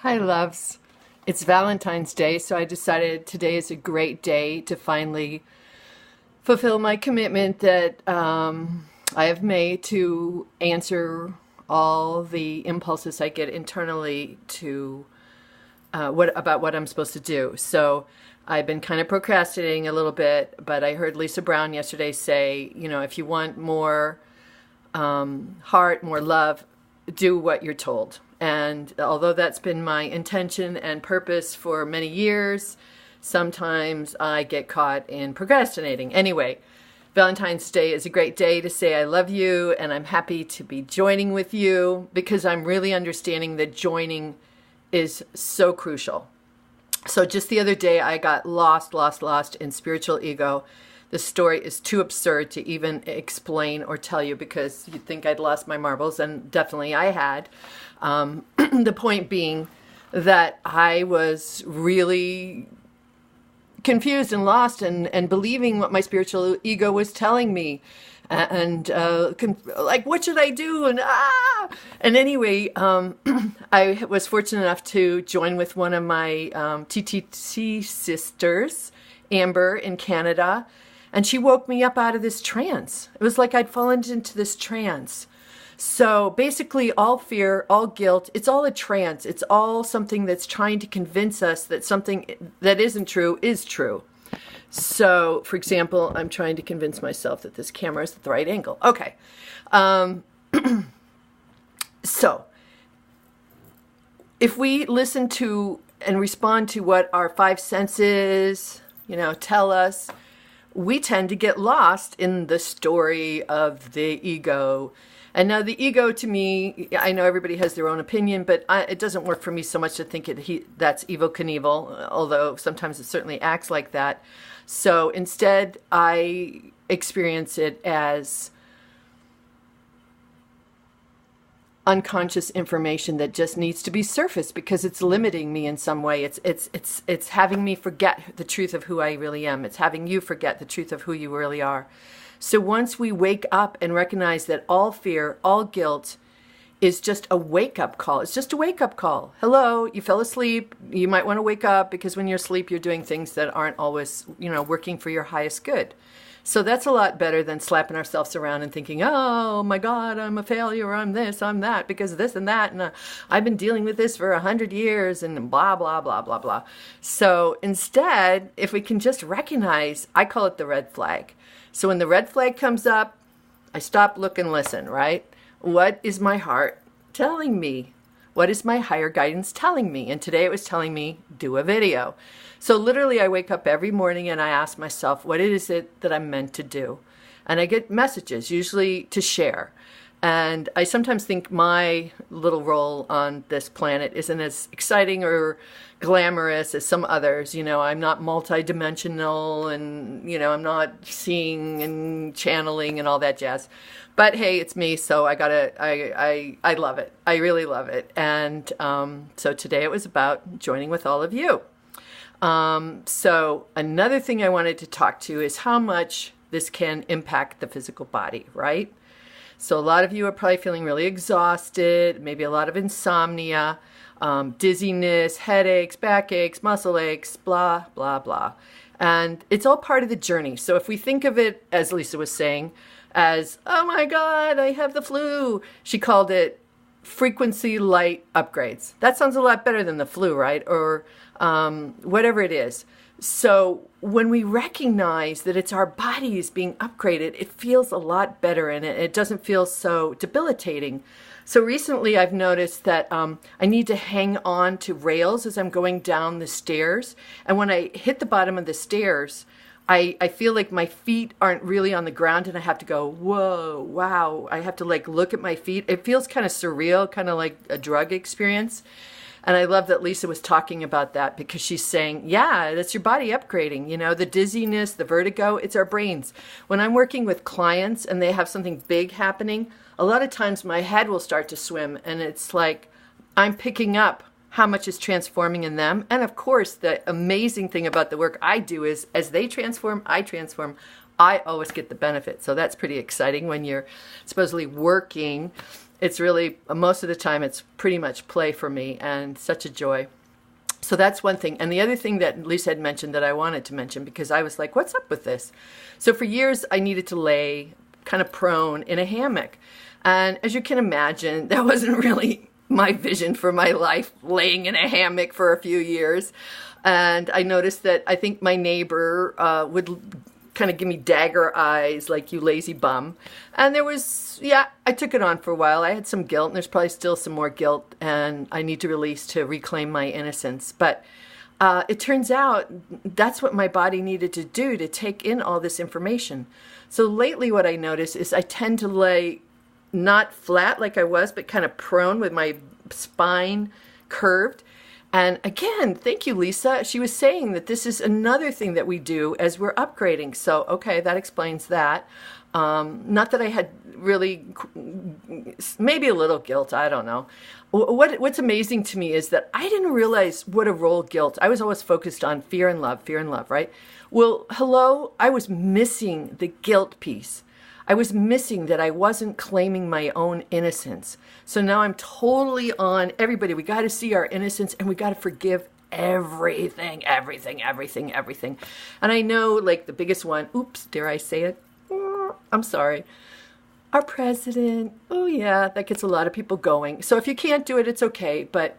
Hi, loves. It's Valentine's Day, so I decided today is a great day to finally fulfill my commitment that I have made to answer all the impulses I get internally to what I'm supposed to do. So I've been kind of procrastinating a little bit, but I heard Lisa Brown yesterday say, if you want more heart, more love, do what you're told. And although that's been my intention and purpose for many years, sometimes I get caught in procrastinating. Anyway, Valentine's Day is a great day to say I love you, and I'm happy to be joining with you because I'm really understanding that joining is so crucial. So just the other day, I got lost in spiritual ego. The story is too absurd to even explain or tell you because you'd think I'd lost my marbles, and definitely I had. The point being that I was really confused and lost and believing what my spiritual ego was telling me. And like, what should I do? And anyway, I was fortunate enough to join with one of my TTT sisters, Amber, in Canada. And she woke me up out of this trance. It was like I'd fallen into this trance. So basically, all fear, all guilt, it's all a trance. It's all something that's trying to convince us that something that isn't true is true. So, for example, I'm trying to convince myself that this camera is at the right angle. Okay. So, if we listen to and respond to what our five senses, tell us, we tend to get lost in the story of the ego. And now the ego, to me, I know everybody has their own opinion, but it doesn't work for me so much to think that's Evel Knievel, although sometimes it certainly acts like that. So instead, I experience it as unconscious information that just needs to be surfaced because it's limiting me in some way. It's having me forget the truth of who I really am. It's having you forget the truth of who you really are. So once we wake up and recognize that all fear, all guilt is just a wake-up call. It's just a wake-up call. Hello, you fell asleep. You might want to wake up because when you're asleep, you're doing things that aren't always, working for your highest good. So that's a lot better than slapping ourselves around and thinking, oh my God, I'm a failure, I'm this, I'm that, because of this and that, and I've been dealing with this for 100 years, and blah, blah, blah, blah, blah. So instead, if we can just recognize, I call it the red flag. So when the red flag comes up, I stop, look, and listen, right? What is my heart telling me? What is my higher guidance telling me? And today it was telling me, do a video. So literally I wake up every morning and I ask myself, what is it that I'm meant to do? And I get messages, usually to share. And I sometimes think my little role on this planet isn't as exciting or glamorous as some others. I'm not multidimensional and, I'm not seeing and channeling and all that jazz. But hey, it's me, so I love it. I really love it. And so today it was about joining with all of you. So another thing I wanted to talk to is how much this can impact the physical body, right? So a lot of you are probably feeling really exhausted, maybe a lot of insomnia, dizziness, headaches, backaches, muscle aches, blah, blah, blah. And it's all part of the journey. So if we think of it, as Lisa was saying, as, oh my God, I have the flu. She called it frequency light upgrades. That sounds a lot better than the flu, right? Or whatever it is. So when we recognize that it's our bodies being upgraded, it feels a lot better and it doesn't feel so debilitating. So recently I've noticed that I need to hang on to rails as I'm going down the stairs. And when I hit the bottom of the stairs, I feel like my feet aren't really on the ground and I have to go, whoa, wow. I have to look at my feet. It feels kind of surreal, kind of like a drug experience. And I love that Lisa was talking about that because she's saying, yeah, that's your body upgrading. The dizziness, the vertigo, it's our brains. When I'm working with clients and they have something big happening, a lot of times my head will start to swim and it's like I'm picking up how much is transforming in them. And of course, the amazing thing about the work I do is as they transform, I always get the benefit. So that's pretty exciting when you're supposedly working It's really, most of the time, it's pretty much play for me and such a joy. So that's one thing. And the other thing that Lisa had mentioned that I wanted to mention, because I was like, what's up with this? So for years, I needed to lay kind of prone in a hammock. And as you can imagine, that wasn't really my vision for my life, laying in a hammock for a few years. And I noticed that I think my neighbor would kind of give me dagger eyes, like, you lazy bum. And there was, I took it on for a while. I had some guilt, and there's probably still some more guilt, and I need to release to reclaim my innocence. But it turns out that's what my body needed to do, to take in all this information. So lately what I notice is I tend to lay not flat like I was, but kind of prone with my spine curved. And again, thank you, Lisa. She was saying that this is another thing that we do as we're upgrading. So, okay, that explains that. Not that I had really, maybe a little guilt, I don't know. What's amazing to me is that I didn't realize what a role guilt. I was always focused on fear and love, right? Well, hello, I was missing the guilt piece. I was missing that I wasn't claiming my own innocence. So now I'm totally on everybody. We got to see our innocence, and we got to forgive everything. And I know, like, the biggest one, oops, dare I say it? I'm sorry. Our president. Oh yeah, that gets a lot of people going. So if you can't do it, it's okay. But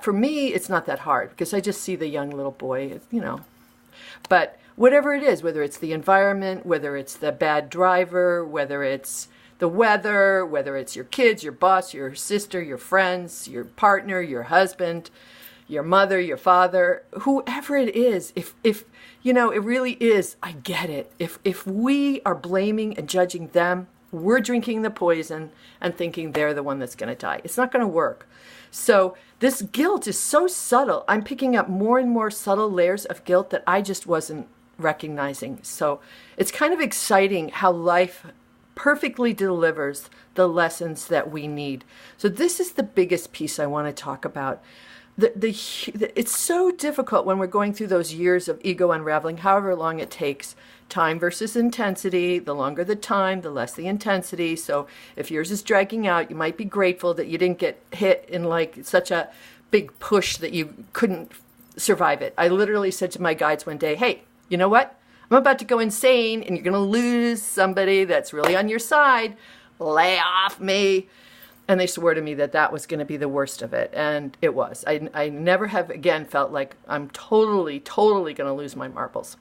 for me, it's not that hard, because I just see the young little boy, But whatever it is, whether it's the environment, whether it's the bad driver, whether it's the weather, whether it's your kids, your boss, your sister, your friends, your partner, your husband, your mother, your father, whoever it is, if it really is, I get it. If we are blaming and judging them, we're drinking the poison and thinking they're the one that's going to die. It's not going to work. So this guilt is so subtle. I'm picking up more and more subtle layers of guilt that I just wasn't recognizing. So it's kind of exciting how life perfectly delivers the lessons that we need. So this is the biggest piece I want to talk about. It's so difficult when we're going through those years of ego unraveling, however long it takes. Time versus intensity. The longer the time, the less the intensity. So if yours is dragging out, you might be grateful that you didn't get hit in like such a big push that you couldn't survive it. I literally said to my guides one day, hey, you know what? I'm about to go insane, and you're going to lose somebody that's really on your side. Lay off me. And they swore to me that that was going to be the worst of it. And it was. I never have again felt like I'm totally going to lose my marbles.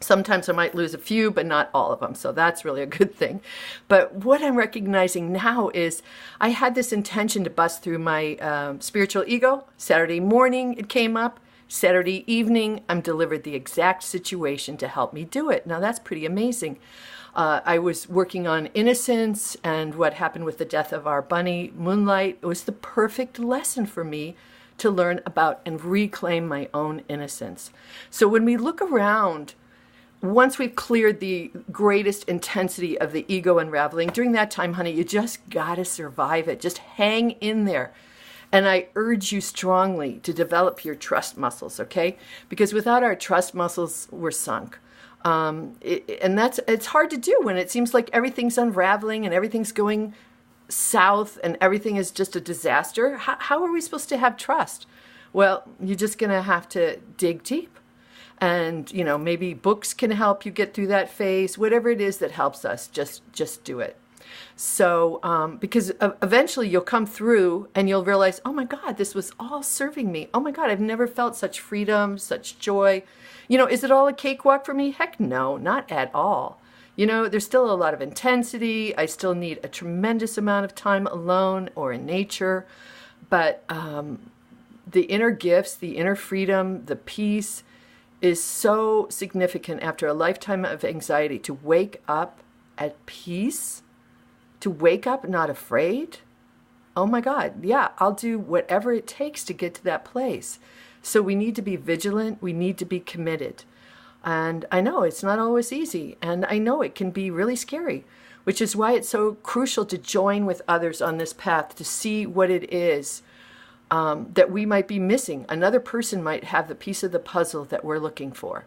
Sometimes I might lose a few, but not all of them. So that's really a good thing. But what I'm recognizing now is I had this intention to bust through my spiritual ego. Saturday morning it came up. Saturday evening, I'm delivered the exact situation to help me do it. Now that's pretty amazing. I was working on innocence and what happened with the death of our bunny, Moonlight. It was the perfect lesson for me to learn about and reclaim my own innocence. So when we look around, once we've cleared the greatest intensity of the ego unraveling, during that time, honey, you just got to survive it. Just hang in there. And I urge you strongly to develop your trust muscles, okay? Because without our trust muscles, we're sunk. And it's hard to do when it seems like everything's unraveling and everything's going south and everything is just a disaster. How are we supposed to have trust? Well, you're just going to have to dig deep. And, maybe books can help you get through that phase. Whatever it is that helps us, just do it. So, because eventually you'll come through and you'll realize, oh my God, this was all serving me. Oh my God, I've never felt such freedom, such joy. Is it all a cakewalk for me? Heck no, not at all. There's still a lot of intensity. I still need a tremendous amount of time alone or in nature. But the inner gifts, the inner freedom, the peace is so significant after a lifetime of anxiety. To wake up at peace, to wake up not afraid. Oh my God, yeah, I'll do whatever it takes to get to that place. So we need to be vigilant. We need to be committed. And I know it's not always easy. And I know it can be really scary, which is why it's so crucial to join with others on this path to see what it is that we might be missing. Another person might have the piece of the puzzle that we're looking for.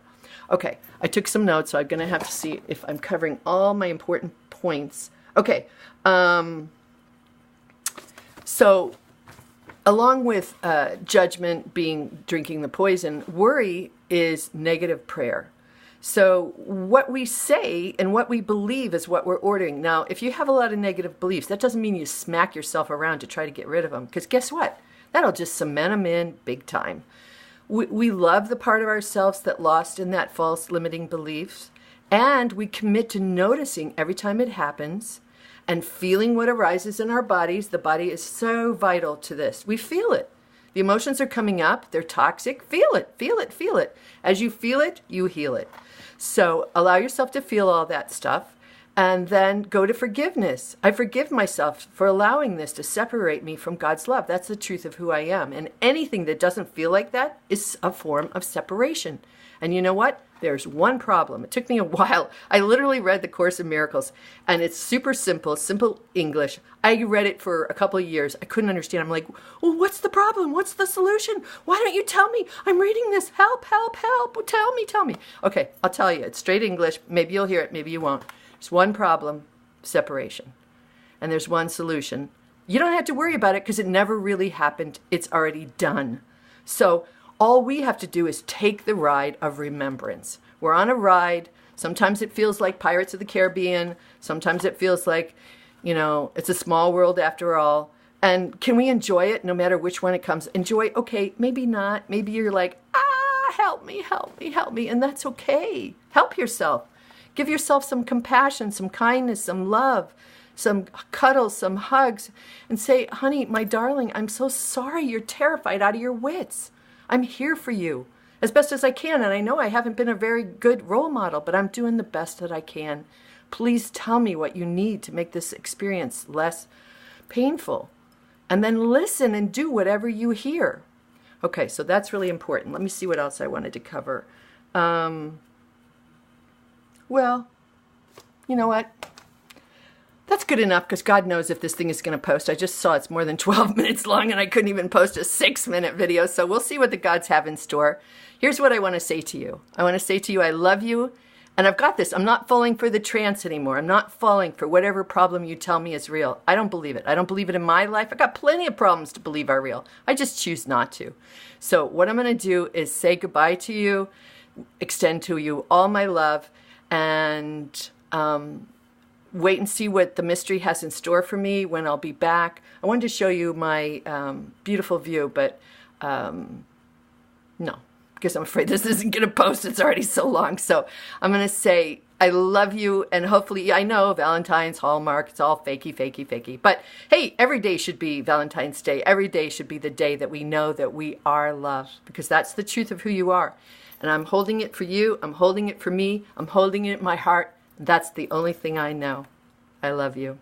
Okay, I took some notes, so I'm going to have to see if I'm covering all my important points. Okay, So along with judgment being drinking the poison, worry is negative prayer. So what we say and what we believe is what we're ordering. Now, if you have a lot of negative beliefs, that doesn't mean you smack yourself around to try to get rid of them. Because guess what? That'll just cement them in big time. We love the part of ourselves that lost in that false limiting beliefs. And we commit to noticing every time it happens and feeling what arises in our bodies. The body is so vital to this. We feel it. The emotions are coming up. They're toxic. Feel it, feel it, feel it. As you feel it, you heal it. So allow yourself to feel all that stuff and then go to forgiveness. I forgive myself for allowing this to separate me from God's love. That's the truth of who I am. And anything that doesn't feel like that is a form of separation. And you know what? There's one problem. It took me a while. I literally read the Course in Miracles, and it's super simple English. I read it for a couple of years. I couldn't understand. I'm like, well, what's the problem? What's the solution? Why don't you tell me? I'm reading this. Help, help, help. Tell me. Okay, I'll tell you. It's straight English. Maybe you'll hear it. Maybe you won't. There's one problem, separation. And there's one solution. You don't have to worry about it because it never really happened. It's already done. So all we have to do is take the ride of remembrance. We're on a ride. Sometimes it feels like Pirates of the Caribbean. Sometimes it feels like, it's a small world after all. And can we enjoy it no matter which one it comes? Enjoy, okay, maybe not. Maybe you're like, help me, help me, help me. And that's okay. Help yourself. Give yourself some compassion, some kindness, some love, some cuddles, some hugs. And say, honey, my darling, I'm so sorry you're terrified out of your wits. I'm here for you as best as I can. And I know I haven't been a very good role model, but I'm doing the best that I can. Please tell me what you need to make this experience less painful. And then listen and do whatever you hear. Okay, so that's really important. Let me see what else I wanted to cover. Well, you know what? That's good enough because God knows if this thing is going to post. I just saw it's more than 12 minutes long and I couldn't even post a 6-minute video. So we'll see what the gods have in store. Here's what I want to say to you. I want to say to you, I love you. And I've got this. I'm not falling for the trance anymore. I'm not falling for whatever problem you tell me is real. I don't believe it. I don't believe it in my life. I've got plenty of problems to believe are real. I just choose not to. So what I'm going to do is say goodbye to you, extend to you all my love, and wait and see what the mystery has in store for me when I'll be back. I wanted to show you my beautiful view, but no, because I'm afraid this isn't going to post. It's already so long. So I'm going to say I love you, and hopefully, I know Valentine's, Hallmark, it's all fakey. But hey, every day should be Valentine's Day. Every day should be the day that we know that we are loved, because that's the truth of who you are. And I'm holding it for you. I'm holding it for me. I'm holding it in my heart. That's the only thing I know. I love you.